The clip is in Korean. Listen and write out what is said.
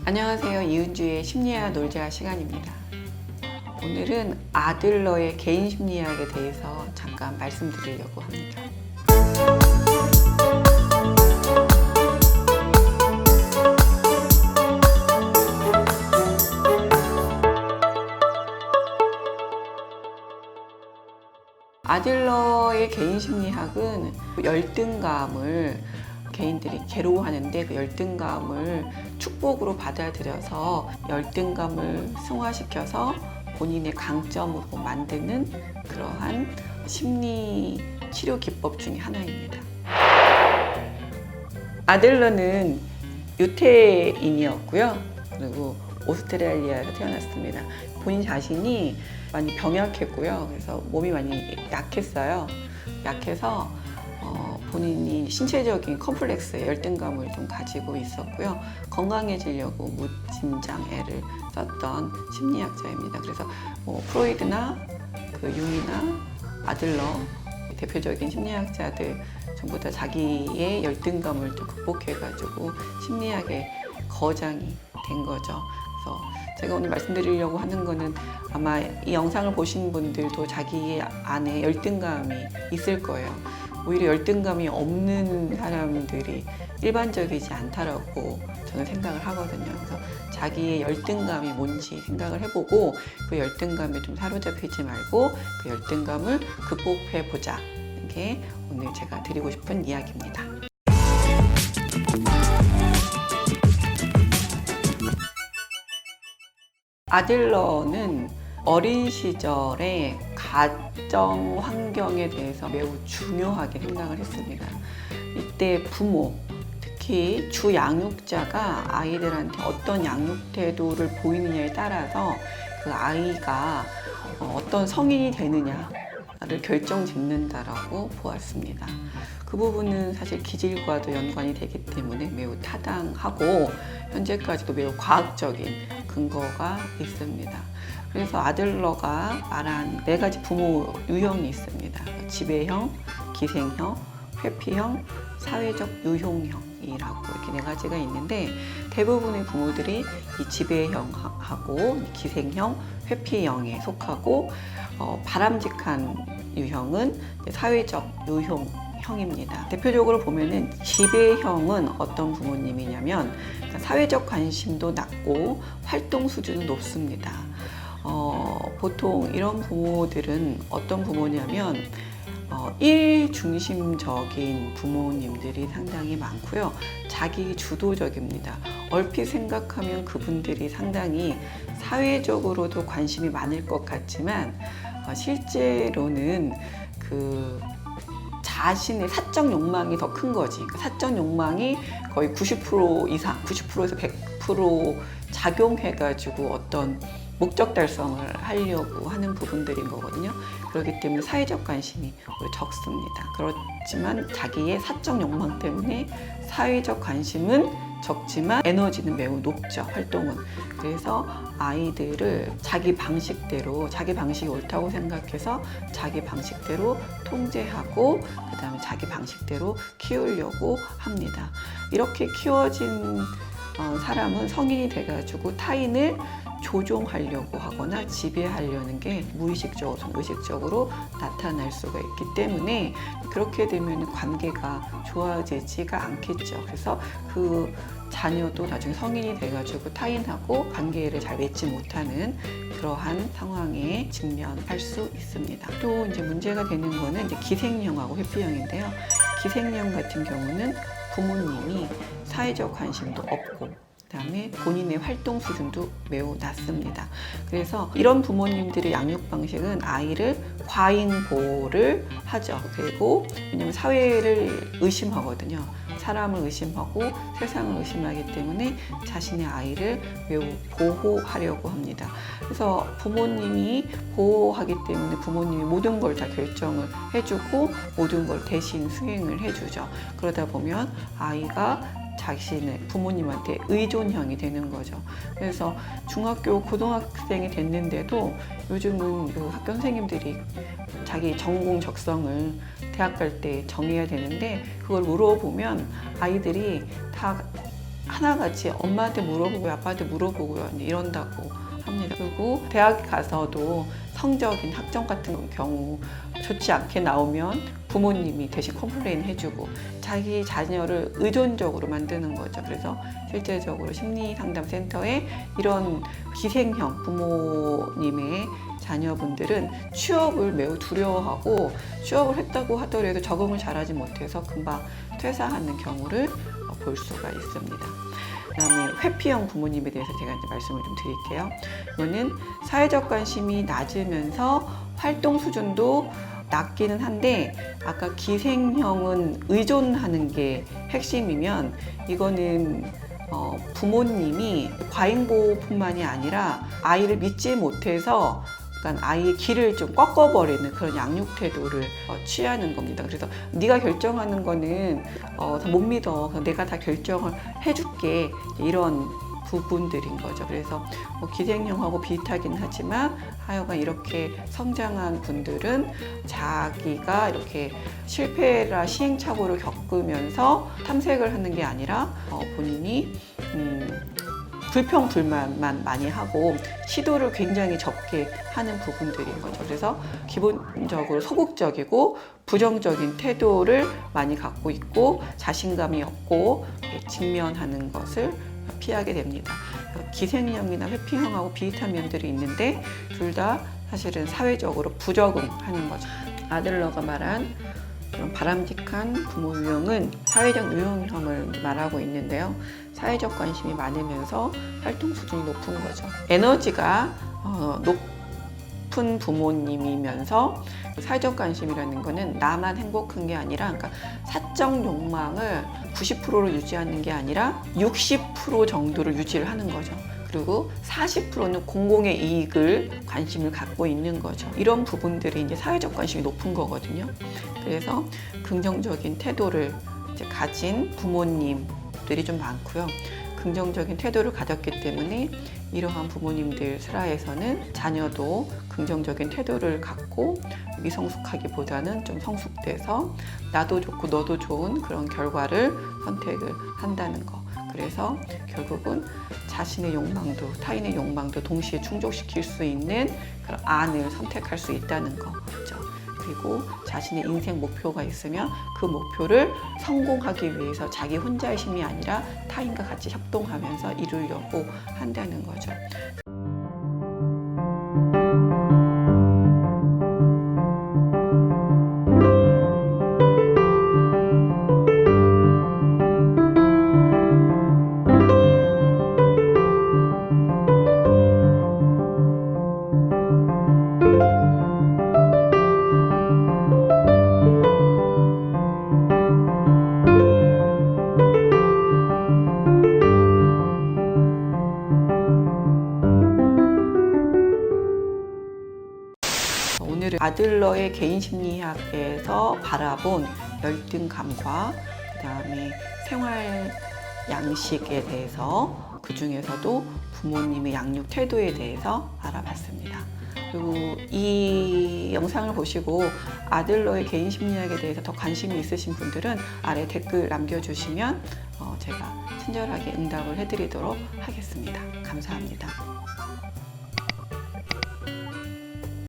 안녕하세요. 이은주의 심리학 놀자 시간입니다. 오늘은 아들러의 개인 심리학에 대해서 잠깐 말씀드리려고 합니다. 아들러의 개인 심리학은 열등감을 개인들이 괴로워하는데 그 열등감을 축복으로 받아들여서 열등감을 승화시켜서 본인의 강점으로 만드는 그러한 심리 치료 기법 중에 하나입니다. 아들러는 유태인이었고요. 그리고 오스트레일리아에서 태어났습니다. 본인 자신이 많이 병약했고요. 그래서 몸이 많이 약했어요. 약해서 본인이 신체적인 컴플렉스에 열등감을 좀 가지고 있었고요. 건강해지려고 무진장 애를 썼던 심리학자입니다. 그래서 프로이드나 융이나 아들러 대표적인 심리학자들 전부 다 자기의 열등감을 또 극복해가지고 심리학의 거장이 된 거죠. 그래서 제가 오늘 말씀드리려고 하는 거는 아마 이 영상을 보신 분들도 자기의 안에 열등감이 있을 거예요. 오히려 열등감이 없는 사람들이 일반적이지 않다라고 저는 생각을 하거든요. 그래서 자기의 열등감이 뭔지 생각을 해보고 그 열등감에 좀 사로잡히지 말고 그 열등감을 극복해보자. 이게 오늘 제가 드리고 싶은 이야기입니다. 아들러는 어린 시절에 가정 환경에 대해서 매우 중요하게 생각을 했습니다. 이때 부모, 특히 주 양육자가 아이들한테 어떤 양육 태도를 보이느냐에 따라서 그 아이가 어떤 성인이 되느냐를 결정짓는다라고 보았습니다. 그 부분은 사실 기질과도 연관이 되기 때문에 매우 타당하고 현재까지도 매우 과학적인 근거가 있습니다. 그래서 아들러가 말한 4가지 부모 유형이 있습니다. 지배형, 기생형, 회피형, 사회적 유형형이라고 이렇게 4가지가 있는데 대부분의 부모들이 이 지배형하고 기생형, 회피형에 속하고 바람직한 유형은 사회적 유형형입니다. 대표적으로 보면은 지배형은 어떤 부모님이냐면 사회적 관심도 낮고 활동 수준은 높습니다. 보통 이런 부모들은 어떤 부모냐면 일중심적인 부모님들이 상당히 많고요. 자기 주도적입니다. 얼핏 생각하면 그분들이 상당히 사회적으로도 관심이 많을 것 같지만 실제로는 자신의 사적 욕망이 더 큰 거지. 사적 욕망이 거의 90% 이상, 90%에서 100% 작용해가지고 어떤 목적 달성을 하려고 하는 부분들인 거거든요. 그렇기 때문에 사회적 관심이 적습니다. 그렇지만 자기의 사적 욕망 때문에 사회적 관심은 적지만 에너지는 매우 높죠, 활동은. 그래서 아이들을 자기 방식대로, 자기 방식이 옳다고 생각해서 자기 방식대로 통제하고 그 다음에 자기 방식대로 키우려고 합니다. 이렇게 키워진 사람은 성인이 돼가지고 타인을 조종하려고 하거나 지배하려는 게 무의식적으로, 의식적으로 나타날 수가 있기 때문에 그렇게 되면 관계가 좋아지지가 않겠죠. 그래서 그 자녀도 나중에 성인이 돼가지고 타인하고 관계를 잘 맺지 못하는 그러한 상황에 직면할 수 있습니다. 또 이제 문제가 되는 거는 이제 기생형하고 회피형인데요. 기생형 같은 경우는 부모님이 사회적 관심도 없고 그다음에 본인의 활동 수준도 매우 낮습니다. 그래서 이런 부모님들의 양육 방식은 아이를 과잉 보호를 하죠. 그리고 왜냐하면 사회를 의심하거든요. 사람을 의심하고 세상을 의심하기 때문에 자신의 아이를 매우 보호하려고 합니다. 그래서 부모님이 보호하기 때문에 부모님이 모든 걸 다 결정을 해주고 모든 걸 대신 수행을 해주죠. 그러다 보면 아이가 자신의 부모님한테 의존형이 되는 거죠. 그래서 중학교, 고등학생이 됐는데도 요즘은 그 학교 선생님들이 자기 전공 적성을 대학 갈 때 정해야 되는데 그걸 물어보면 아이들이 다 하나같이 엄마한테 물어보고 아빠한테 물어보고요 이런다고 합니다. 그리고 대학 가서도 성적인 학점 같은 경우 좋지 않게 나오면 부모님이 대신 컴플레인 해주고 자기 자녀를 의존적으로 만드는 거죠. 그래서 실제적으로 심리상담센터에 이런 기생형 부모님의 자녀분들은 취업을 매우 두려워하고 취업을 했다고 하더라도 적응을 잘하지 못해서 금방 퇴사하는 경우를 볼 수가 있습니다. 그다음에 회피형 부모님에 대해서 제가 이제 말씀을 좀 드릴게요. 이거는 사회적 관심이 낮으면서 활동 수준도 낮기는 한데 아까 기생형은 의존하는 게 핵심이면 이거는 부모님이 과잉보호뿐만이 아니라 아이를 믿지 못해서 그러니까 아이의 길을 좀 꺾어버리는 그런 양육 태도를 취하는 겁니다. 그래서 네가 결정하는 거는 못 믿어. 내가 다 결정을 해줄게. 이런 부분들인 거죠. 그래서 기생형하고 비슷하긴 하지만 하여간 이렇게 성장한 분들은 자기가 이렇게 실패라 시행착오를 겪으면서 탐색을 하는 게 아니라 본인이 불평불만만 많이 하고 시도를 굉장히 적게 하는 부분들인 거죠. 그래서 기본적으로 소극적이고 부정적인 태도를 많이 갖고 있고 자신감이 없고 직면하는 것을 피하게 됩니다. 기생형이나 회피형하고 비슷한 면들이 있는데 둘 다 사실은 사회적으로 부적응하는 거죠. 아들러가 말한 그런 바람직한 부모 유형은 사회적 유형을 말하고 있는데요. 사회적 관심이 많으면서 활동 수준이 높은 거죠. 에너지가 높은 부모님이면서 사회적 관심이라는 거는 나만 행복한 게 아니라 그러니까 사적 욕망을 90%로 유지하는 게 아니라 60% 정도를 유지를 하는 거죠. 그리고 40%는 공공의 이익을 관심을 갖고 있는 거죠. 이런 부분들이 이제 사회적 관심이 높은 거거든요. 그래서 긍정적인 태도를 이제 가진 부모님들이 좀 많고요. 긍정적인 태도를 가졌기 때문에 이러한 부모님들 슬하에서는 자녀도 긍정적인 태도를 갖고 미성숙하기보다는 좀 성숙돼서 나도 좋고 너도 좋은 그런 결과를 선택을 한다는 거. 그래서 결국은 자신의 욕망도 타인의 욕망도 동시에 충족시킬 수 있는 그런 안을 선택할 수 있다는 거죠. 그리고 자신의 인생 목표가 있으면 그 목표를 성공하기 위해서 자기 혼자의 힘이 아니라 타인과 같이 협동하면서 이루려고 한다는 거죠. 오늘은 아들러의 개인심리학에서 바라본 열등감과 그 다음에 생활 양식에 대해서 그 중에서도 부모님의 양육 태도에 대해서 알아봤습니다. 그리고 이 영상을 보시고 아들러의 개인심리학에 대해서 더 관심이 있으신 분들은 아래 댓글 남겨주시면 제가 친절하게 응답을 해드리도록 하겠습니다. 감사합니다.